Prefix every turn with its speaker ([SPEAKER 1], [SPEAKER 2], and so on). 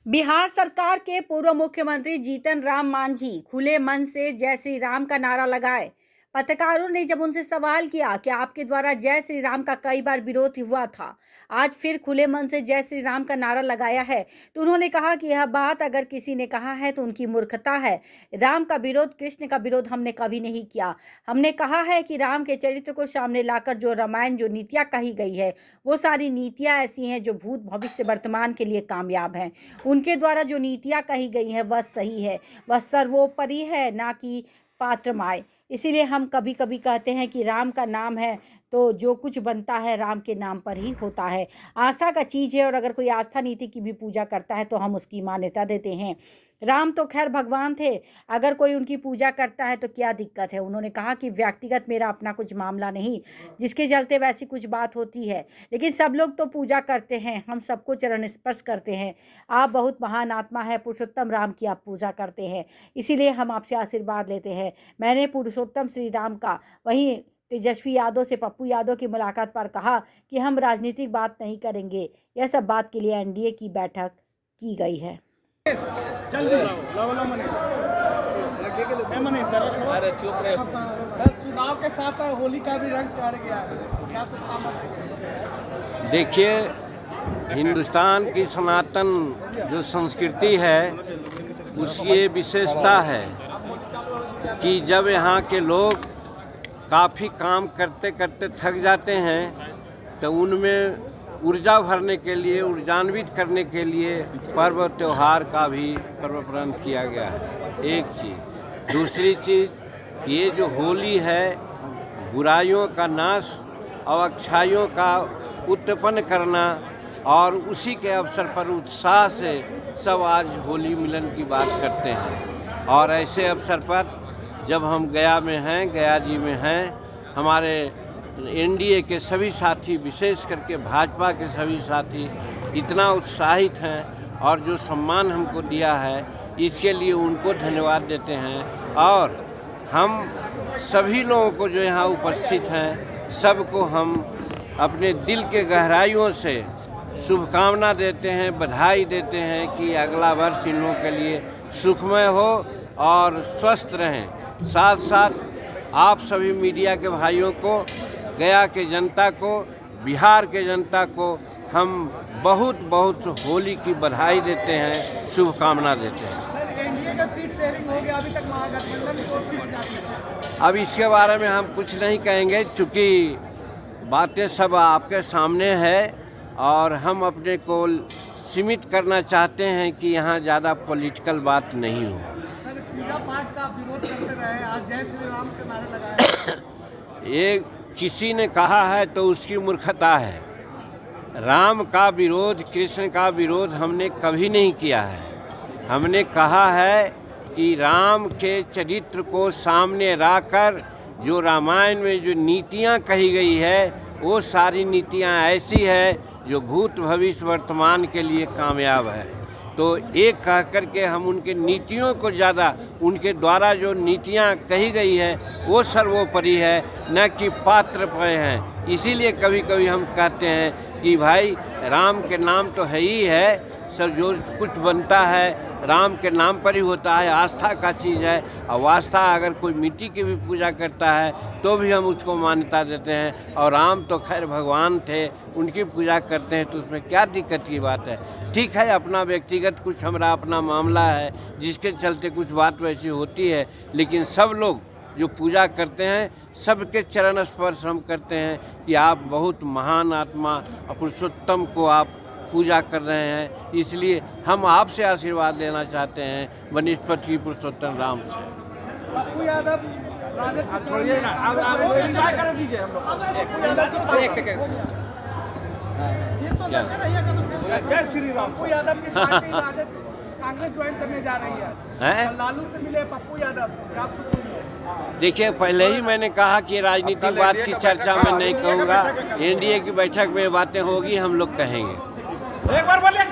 [SPEAKER 1] बिहार सरकार के पूर्व मुख्यमंत्री जीतन राम मांझी खुले मन से जय श्री राम का नारा लगाए। पत्रकारों ने जब उनसे सवाल किया कि आपके द्वारा जय श्री राम का कई बार विरोध हुआ था, आज फिर खुले मन से जय श्री राम का नारा लगाया है, तो उन्होंने कहा कि यह बात अगर किसी ने कहा है तो उनकी मूर्खता है। राम का विरोध, कृष्ण का विरोध हमने कभी नहीं किया। हमने कहा है कि राम के चरित्र को सामने लाकर जो रामायण, जो नीतियाँ कही गई है, वो सारी नीतियाँ ऐसी हैं जो भूत, भविष्य, वर्तमान के लिए कामयाब हैं। उनके द्वारा जो नीतियाँ कही गई हैं वह सही है, वह सर्वोपरि है, ना कि पात्र माय। इसीलिए हम कभी कभी कहते हैं कि राम का नाम है तो जो कुछ बनता है राम के नाम पर ही होता है। आस्था का चीज़ है और अगर कोई आस्था नीति की भी पूजा करता है तो हम उसकी मान्यता देते हैं। राम तो खैर भगवान थे, अगर कोई उनकी पूजा करता है तो क्या दिक्कत है। उन्होंने कहा कि व्यक्तिगत मेरा अपना कुछ मामला नहीं, जिसके चलते वैसी कुछ बात होती है, लेकिन सब लोग तो पूजा करते हैं, हम सबको चरण स्पर्श करते हैं। आप बहुत महान आत्मा है, पुरुषोत्तम राम की आप पूजा करते हैं, इसीलिए हम आपसे आशीर्वाद लेते हैं। मैंने पुरुषोत्तम श्री राम का वहीं तेजस्वी यादव से पप्पू यादव की मुलाकात पर कहा कि हम राजनीतिक बात नहीं करेंगे, यह सब बात के लिए एनडीए की बैठक की गई है।
[SPEAKER 2] अरे चुप रहे।
[SPEAKER 3] सर, चुनाव के साथ होली का भी रंग चढ़ गया है, क्या सब?
[SPEAKER 2] देखिए, हिंदुस्तान की सनातन जो संस्कृति है उसकी ये विशेषता है कि जब यहाँ के लोग काफ़ी काम करते करते थक जाते हैं तो उनमें ऊर्जा भरने के लिए, ऊर्जान्वित करने के लिए पर्व त्यौहार का भी प्रावधान किया गया है। एक चीज़। दूसरी चीज़, ये जो होली है, बुराइयों का नाश और अच्छाइयों का उत्पन्न करना, और उसी के अवसर पर उत्साह से सब आज होली मिलन की बात करते हैं। और ऐसे अवसर पर जब हम गया में हैं, गया जी में हैं, हमारे एनडीए के सभी साथी, विशेष करके भाजपा के सभी साथी इतना उत्साहित हैं और जो सम्मान हमको दिया है इसके लिए उनको धन्यवाद देते हैं। और हम सभी लोगों को जो यहाँ उपस्थित हैं सबको हम अपने दिल के गहराइयों से शुभकामना देते हैं, बधाई देते हैं कि अगला वर्ष इन लोगों के लिए सुखमय हो और स्वस्थ रहें। साथ साथ आप सभी मीडिया के भाइयों को, गया के जनता को, बिहार के जनता को हम बहुत बहुत होली की बधाई देते हैं, शुभकामना देते हैं।
[SPEAKER 3] सर, एनडीए का सीट शेयरिंग हो गया, अभी तक महागठबंधन को
[SPEAKER 2] अब इसके बारे में हम कुछ नहीं कहेंगे, चूँकि बातें सब आपके सामने है और हम अपने को सीमित करना चाहते हैं कि यहाँ ज़्यादा पॉलिटिकल बात नहीं हो।
[SPEAKER 3] सर, पूजा पाठ का विरोध करते रहे, आज जय श्री राम के नारे लगाए।
[SPEAKER 2] ये किसी ने कहा है तो उसकी मूर्खता है। राम का विरोध, कृष्ण का विरोध हमने कभी नहीं किया है। हमने कहा है कि राम के चरित्र को सामने रखकर जो रामायण में जो नीतियाँ कही गई है वो सारी नीतियाँ ऐसी है जो भूत, भविष्य, वर्तमान के लिए कामयाब है। तो एक कह कर के हम उनके नीतियों को ज़्यादा, उनके द्वारा जो नीतियाँ कही गई है वो सर्वोपरि है, न कि पात्र पर हैं। इसीलिए कभी कभी हम कहते हैं कि भाई राम के नाम तो है ही है, सब जो कुछ बनता है राम के नाम पर ही होता है, आस्था का चीज़ है। और आस्था अगर कोई मिट्टी की भी पूजा करता है तो भी हम उसको मान्यता देते हैं। और राम तो खैर भगवान थे, उनकी पूजा करते हैं तो उसमें क्या दिक्कत की बात है। ठीक है, अपना व्यक्तिगत कुछ हमारा अपना मामला है जिसके चलते कुछ बात वैसी होती है, लेकिन सब लोग जो पूजा करते हैं सबके चरण स्पर्श हम करते हैं कि आप बहुत महान आत्मा और पुरुषोत्तम को आप पूजा कर रहे हैं। इसलिए हम आपसे आशीर्वाद लेना चाहते हैं बनिस्पत की पुरुषोत्तम राम से।
[SPEAKER 3] पप्पू यादव जय श्री राम। पप्पू यादव की पार्टी राजद कांग्रेस ज्वाइन करने जा रही है। लालू से मिले पप्पू यादव।
[SPEAKER 2] देखिए, पहले ही मैंने कहा कि राजनीतिक बात की चर्चा में नहीं कहूँगा। एनडीए की बैठक में बातें होगी, हम लोग कहेंगे।
[SPEAKER 3] एक बार बोलिए।